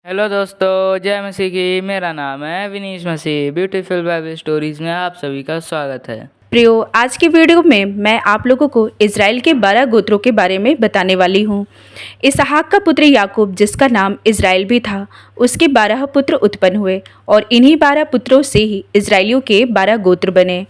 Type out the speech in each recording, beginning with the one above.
Hello दोस्तों, जय मसीह की। मेरा नाम है विनीश मसीह। ब्यूटीफुल बाइबल स्टोरीज में आप सभी का स्वागत है। प्रियो, आज की वीडियो में मैं आप लोगों को इज़राइल के 12 गोत्रों के बारे में बताने वाली हूँ। इसहाक का पुत्र याकूब, जिसका नाम इज़राइल भी था, उसके 12 पुत्र उत्पन्न हुए और इन्हीं 12 पुत्रों से ही इज़राइलियों के 12 गोत्र बने।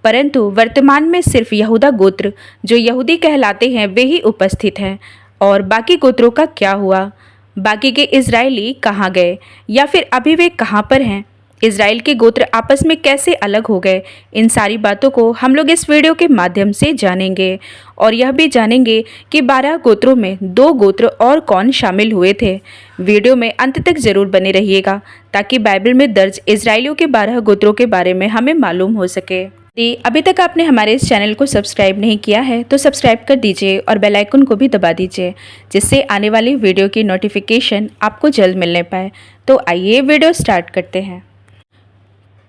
परंतु वर्तमान में सिर्फ यहूदा गोत्र, जो यहूदी कहलाते हैं, वे ही उपस्थित हैं। और बाकी गोत्रों का क्या हुआ? बाकी के इज़राइली कहाँ गए, या फिर अभी वे कहाँ पर हैं? इज़राइल के गोत्र आपस में कैसे अलग हो गए? इन सारी बातों को हम लोग इस वीडियो के माध्यम से जानेंगे और यह भी जानेंगे कि 12 गोत्रों में 2 गोत्र और कौन शामिल हुए थे। वीडियो में अंत तक जरूर बने रहिएगा ताकि बाइबल में दर्ज इज़राइलियों के 12 गोत्रों के बारे में हमें मालूम हो सके। यदि अभी तक आपने हमारे इस चैनल को सब्सक्राइब नहीं किया है तो सब्सक्राइब कर दीजिए और बेल आइकन को भी दबा दीजिए, जिससे आने वाली वीडियो की नोटिफिकेशन आपको जल्द मिलने पाए। तो आइए वीडियो स्टार्ट करते हैं।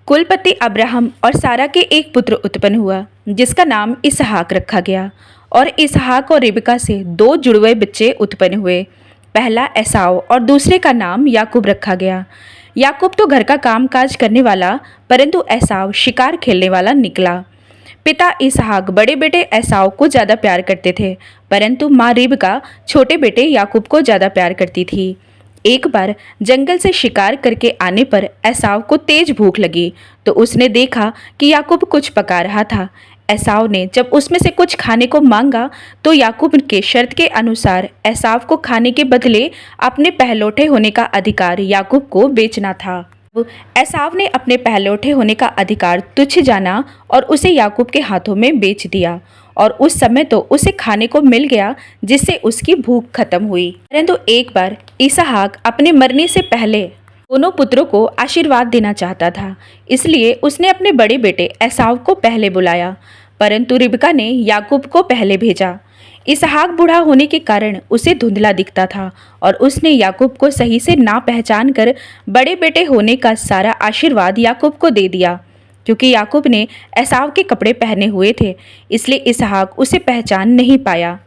कुलपति अब्राहम और सारा के एक पुत्र उत्पन्न हुआ, जिसका नाम इसहाक रखा गया। और इसहाक और रिबका से 2 जुड़वे बच्चे उत्पन्न हुए। पहला एसाव और दूसरे का नाम याकूब रखा गया। याकूब तो घर का काम काज करने वाला, परंतु एसाव शिकार खेलने वाला निकला। पिता इसहाक बड़े बेटे एसाव को ज़्यादा प्यार करते थे, परंतु माँ रिबका छोटे बेटे याकूब को ज़्यादा प्यार करती थी। एक बार जंगल से शिकार करके आने पर एसाव को तेज भूख लगी, तो उसने देखा कि याकूब कुछ पका रहा था। एसाव ने जब उसमें से कुछ खाने को मांगा, तो याकूब के शर्त के अनुसार एसाव को खाने के बदले अपने पहलौठे होने का अधिकार याकूब को बेचना था। एसाव ने अपने पहलौठे होने का अधिकार तुच्छ जाना और उसे याकूब के हाथों में बेच दिया। और उस समय तो उसे खाने को मिल गया, जिससे उसकी भूख खत्म हुई। परंतु एक बार इसहाक अपने मरने से पहले दोनों पुत्रों को आशीर्वाद देना चाहता था, इसलिए उसने अपने बड़े बेटे एसाव को पहले बुलाया, परंतु रिबका ने याकूब को पहले भेजा। इसहाक बूढ़ा होने के कारण उसे धुंधला दिखता था और उसने याकूब को सही से ना पहचान कर बड़े बेटे होने का सारा आशीर्वाद याकूब को दे दिया। क्योंकि याकूब ने एसाव के कपड़े पहने हुए थे, इसलिए इसहाक उसे पहचान नहीं पाया।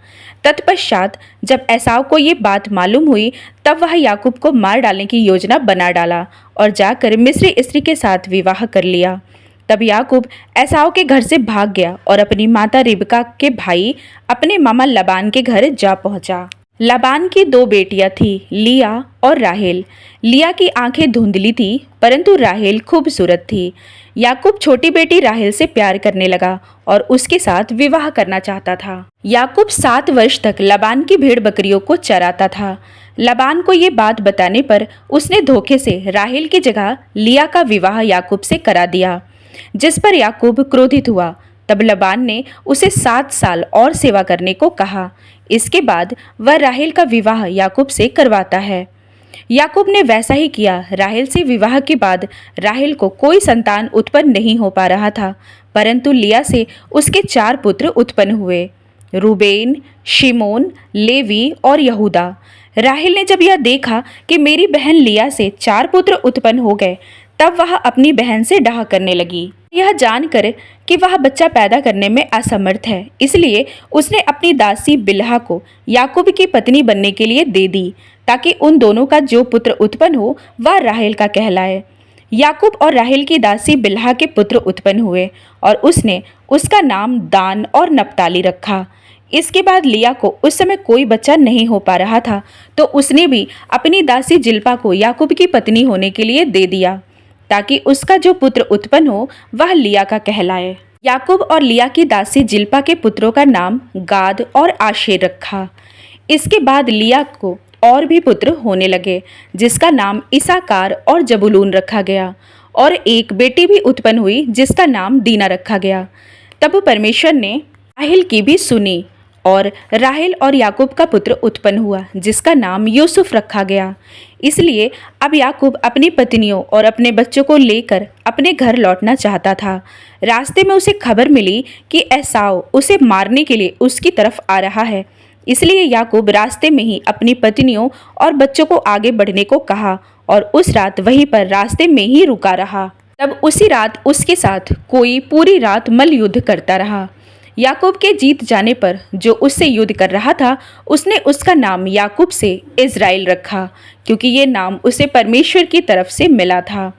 तत्पश्चात जब एसाव को ये बात मालूम हुई, तब वह याकूब को मार डालने की योजना बना डाला और जाकर मिस्री स्त्री के साथ विवाह कर लिया। तब याकूब एसाव के घर से भाग गया और अपनी माता रिबका के भाई अपने मामा लबान के घर जा पहुंचा। लबान की 2 बेटियां थी, लिया और राहेल। लिया की आंखें धुंधली थी, परंतु राहेल खूबसूरत थी। याकूब छोटी बेटी राहेल से प्यार करने लगा और उसके साथ विवाह करना चाहता था। याकूब 7 वर्ष तक लबान की भेड़ बकरियों को चराता था। लबान को ये बात बताने पर उसने धोखे से राहेल की जगह लिया का विवाह याकूब से करा दिया, जिस पर याकूब क्रोधित हुआ। तब लबान ने उसे 7 साल और सेवा करने को कहा। इसके बाद वह राहेल का विवाह याकूब से करवाता है। याकूब ने वैसा ही किया। राहेल से विवाह के बाद राहेल को कोई संतान उत्पन्न नहीं हो पा रहा था, परंतु लिया से उसके 4 पुत्र उत्पन्न हुए, रूबेन, शिमोन, लेवी और यहूदा। राहेल ने जब यह देखा कि मेरी बहन लिया से 4 पुत्र उत्पन्न हो गए, तब वह अपनी बहन से डाह करने लगी। यह जानकर कि वह बच्चा पैदा करने में असमर्थ है, इसलिए उसने अपनी दासी बिल्हा को याकूब की पत्नी बनने के लिए दे दी, ताकि उन दोनों का जो पुत्र उत्पन्न हो वह राहेल का कहलाए। याकूब और राहेल की दासी बिल्हा के पुत्र उत्पन्न हुए और उसने उसका नाम दान और नप्ताली रखा। इसके बाद लिया को उस समय कोई बच्चा नहीं हो पा रहा था, तो उसने भी अपनी दासी जिल्पा को याकूब की पत्नी होने के लिए दे दिया, ताकि उसका जो पुत्र उत्पन्न हो वह लिया का कहलाए। याकूब और लिया की दासी जिल्पा के पुत्रों का नाम गाद और आशेर रखा। इसके बाद लिया को और भी पुत्र होने लगे, जिसका नाम इसाकार और जबूलून रखा गया, और एक बेटी भी उत्पन्न हुई, जिसका नाम दीना रखा गया। तब परमेश्वर ने राहेल की भी सुनी, और राहेल और याकूब का पुत्र उत्पन्न हुआ, जिसका नाम यूसुफ रखा गया। इसलिए अब याकूब अपनी पत्नियों और अपने बच्चों को लेकर अपने घर लौटना चाहता था। रास्ते में उसे खबर मिली कि एसाव उसे मारने के लिए उसकी तरफ आ रहा है, इसलिए याकूब रास्ते में ही अपनी पत्नियों और बच्चों को आगे बढ़ने को कहा और उस रात वहीं पर रास्ते में ही रुका रहा। तब उसी रात उसके साथ कोई पूरी रात मल्ल युद्ध करता रहा। याकूब के जीत जाने पर जो उससे युद्ध कर रहा था उसने उसका नाम याकूब से इज़राइल रखा, क्योंकि ये नाम उसे परमेश्वर की तरफ से मिला था।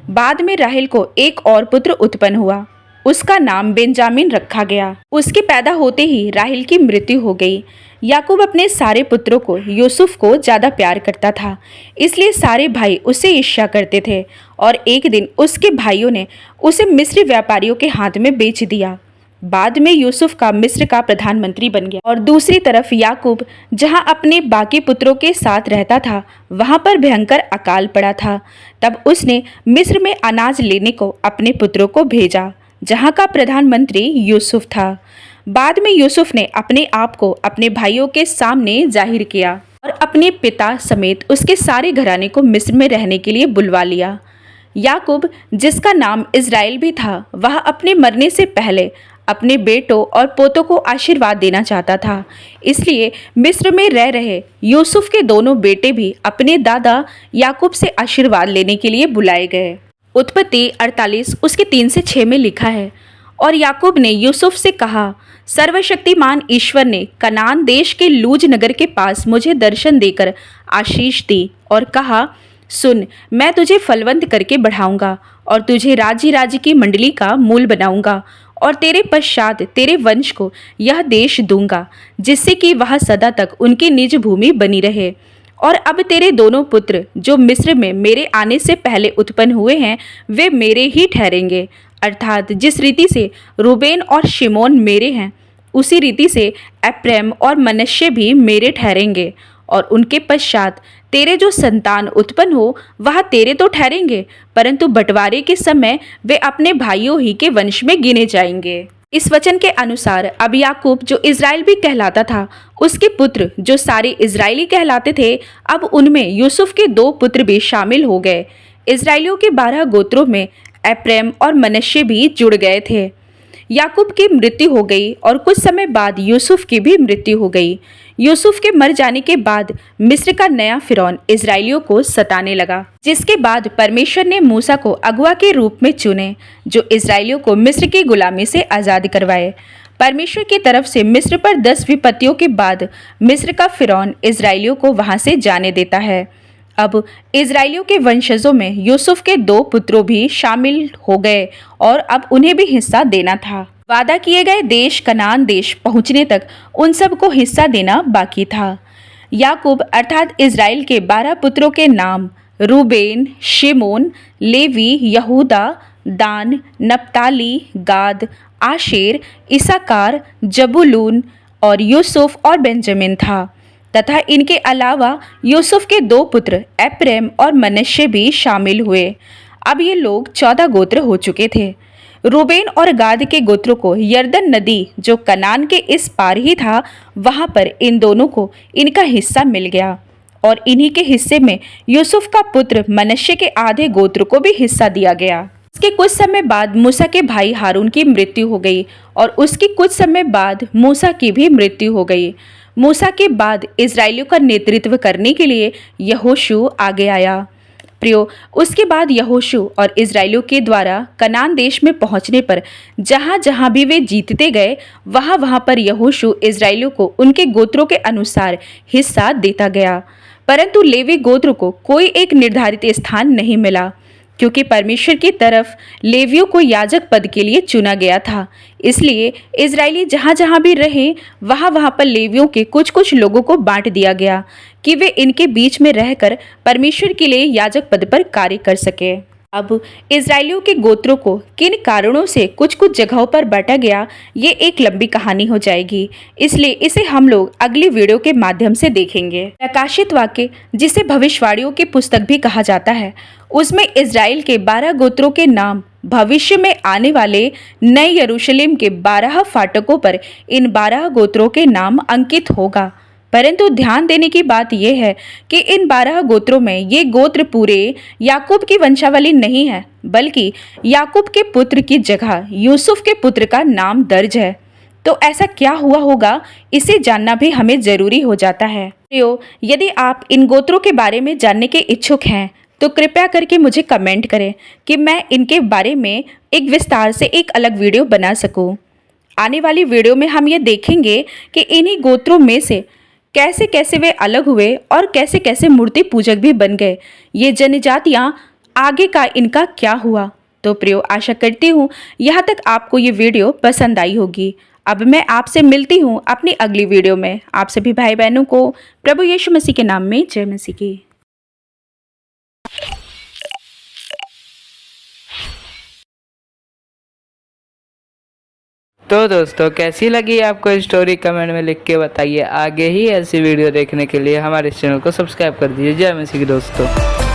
बाद में राहेल को एक और पुत्र उत्पन्न हुआ, उसका नाम बेंजामिन रखा गया। उसके पैदा होते ही राहेल की मृत्यु हो गई। याकूब अपने सारे पुत्रों को यूसुफ को ज़्यादा प्यार करता था, इसलिए सारे भाई उसे ईर्ष्या करते थे और एक दिन उसके भाइयों ने उसे मिस्री व्यापारियों के हाथ में बेच दिया। बाद में यूसुफ का मिस्र का प्रधानमंत्री बन गया और दूसरी तरफ याकूब जहां अपने बाकी पुत्रों के साथ रहता था वहां पर भयंकर अकाल पड़ा था। तब उसने मिस्र में अनाज लेने को अपने पुत्रों को भेजा, जहां का प्रधानमंत्री यूसुफ था। बाद में यूसुफ ने अपने आप को अपने भाइयों के सामने जाहिर किया और अपने पिता समेत उसके सारे घराने को मिस्र में रहने के लिए बुलवा लिया। याकूब, जिसका नाम इज़राइल भी था, वह अपने मरने से पहले अपने बेटों और पोतों को आशीर्वाद देना चाहता था। इसलिए मिस्र में रह रहे यूसुफ के दोनों बेटे भी अपने दादा याकूब से आशीर्वाद लेने के लिए बुलाए गए। उत्पत्ति 48 उसके 3 से 6 में लिखा है, और याकूब ने यूसुफ से कहा, सर्वशक्तिमान ईश्वर ने कनान देश के लूज नगर के पास मुझे दर्शन देकर आशीष दी और कहा, सुन, मैं तुझे फलवंत करके बढ़ाऊंगा और तुझे राज्य राज्य की मंडली का मूल बनाऊंगा और तेरे पश्चात तेरे वंश को यह देश दूंगा, जिससे कि वह सदा तक उनकी निज भूमि बनी रहे। और अब तेरे दोनों पुत्र जो मिस्र में मेरे आने से पहले उत्पन्न हुए हैं, वे मेरे ही ठहरेंगे, अर्थात जिस रीति से रूबेन और शिमोन मेरे हैं, उसी रीति से एप्रैम और मनश्शे भी मेरे ठहरेंगे। और उनके पश्चात तेरे जो संतान उत्पन्न हो वह तेरे तो ठहरेंगे, परंतु बंटवारे के समय वे अपने भाइयों ही के वंश में गिने जाएंगे। इस वचन के अनुसार अब याकूब, जो इज़राइल भी कहलाता था, उसके पुत्र जो सारे इज़राइली कहलाते थे, अब उनमें यूसुफ के 2 पुत्र भी शामिल हो गए। इज़राइलियों के 12 गोत्रों में एप्रैम और मनश्शे भी जुड़ गए थे। याकूब की मृत्यु हो गई और कुछ समय बाद यूसुफ की भी मृत्यु हो गई। यूसुफ के मर जाने के बाद मिस्र का नया फिरौन इज़राइलियों को सताने लगा, जिसके बाद परमेश्वर ने मूसा को अगुआ के रूप में चुने, जो इज़राइलियों को मिस्र की गुलामी से आज़ाद करवाए। परमेश्वर की तरफ से मिस्र पर 10 विपत्तियों के बाद मिस्र का फिरौन इज़राइलियों को वहां से जाने देता है। अब इज़राइलियों के वंशजों में यूसुफ के 2 पुत्रों भी शामिल हो गए और अब उन्हें भी हिस्सा देना था। वादा किए गए देश कनान देश पहुंचने तक उन सबको हिस्सा देना बाकी था। याकूब अर्थात इज़राइल के 12 पुत्रों के नाम रूबेन, शिमोन, लेवी, यहूदा, दान, नप्ताली, गाद, आशेर, इसाकार, जबूलून और यूसुफ और बेंजामिन था। तथा इनके अलावा यूसुफ के 2 पुत्र एप्रैम और मनश्शे भी शामिल हुए। अब ये लोग 14 गोत्र हो चुके थे। रूबेन और गाद के गोत्रों को यरदन नदी जो कनान के इस पार ही था, वहां पर इन दोनों को इनका हिस्सा मिल गया और इन्हीं के हिस्से में यूसुफ का पुत्र मनश्शे के आधे गोत्र को भी हिस्सा दिया गया। उसके कुछ समय बाद मूसा के भाई हारून की मृत्यु हो गई और उसकी कुछ समय बाद मूसा की भी मृत्यु हो गई। मूसा के बाद इज़राइलियों का नेतृत्व करने के लिए यहोशू आगे आया। प्रियो, उसके बाद यहोशू और इज़राइलियों के द्वारा कनान देश में पहुंचने पर जहां जहां भी वे जीतते गए, वहां वहां पर यहोशू इज़राइलियों को उनके गोत्रों के अनुसार हिस्सा देता गया। परंतु लेवी गोत्र को कोई एक निर्धारित स्थान नहीं मिला, क्योंकि परमेश्वर की तरफ लेवियों को याजक पद के लिए चुना गया था। इसलिए इज़राइली जहाँ जहाँ भी रहे वहाँ वहाँ पर लेवियों के कुछ कुछ लोगों को बांट दिया गया कि वे इनके बीच में रहकर परमेश्वर के लिए याजक पद पर कार्य कर सके। अब इज़राइलियों के गोत्रों को किन कारणों से कुछ कुछ जगहों पर बांटा गया, ये एक लंबी कहानी हो जाएगी, इसलिए इसे हम लोग अगली वीडियो के माध्यम से देखेंगे। प्रकाशित वाक्य, जिसे भविष्यवाणियों की पुस्तक भी कहा जाता है, उसमें इज़राइल के 12 गोत्रों के नाम भविष्य में आने वाले नए यरूशलेम के 12 फाटकों पर इन 12 गोत्रों के नाम अंकित होगा। परंतु ध्यान देने की बात यह है कि इन 12 गोत्रों में ये गोत्र पूरे याकूब की वंशावली नहीं है, बल्कि याकूब के पुत्र की जगह यूसुफ के पुत्र का नाम दर्ज है। तो ऐसा क्या हुआ होगा, इसे जानना भी हमें जरूरी हो जाता है। तो यदि आप इन गोत्रों के बारे में जानने के इच्छुक हैं तो कृपया करके मुझे कमेंट करें कि मैं इनके बारे में एक विस्तार से एक अलग वीडियो बना सकूं। आने वाली वीडियो में हम ये देखेंगे कि इन्हीं गोत्रों में से कैसे कैसे वे अलग हुए और कैसे कैसे मूर्ति पूजक भी बन गए। ये जनजातियाँ आगे का इनका क्या हुआ। तो प्रियो, आशा करती हूँ यहाँ तक आपको ये वीडियो पसंद आई होगी। अब मैं आपसे मिलती हूँ अपनी अगली वीडियो में। आप सभी भाई बहनों को प्रभु यीशु मसीह के नाम में जय मसीह की। तो दोस्तों, कैसी लगी आपको स्टोरी कमेंट में लिख के बताइए। आगे ही ऐसी वीडियो देखने के लिए हमारे चैनल को सब्सक्राइब कर दीजिए। जय मसीह की दोस्तों।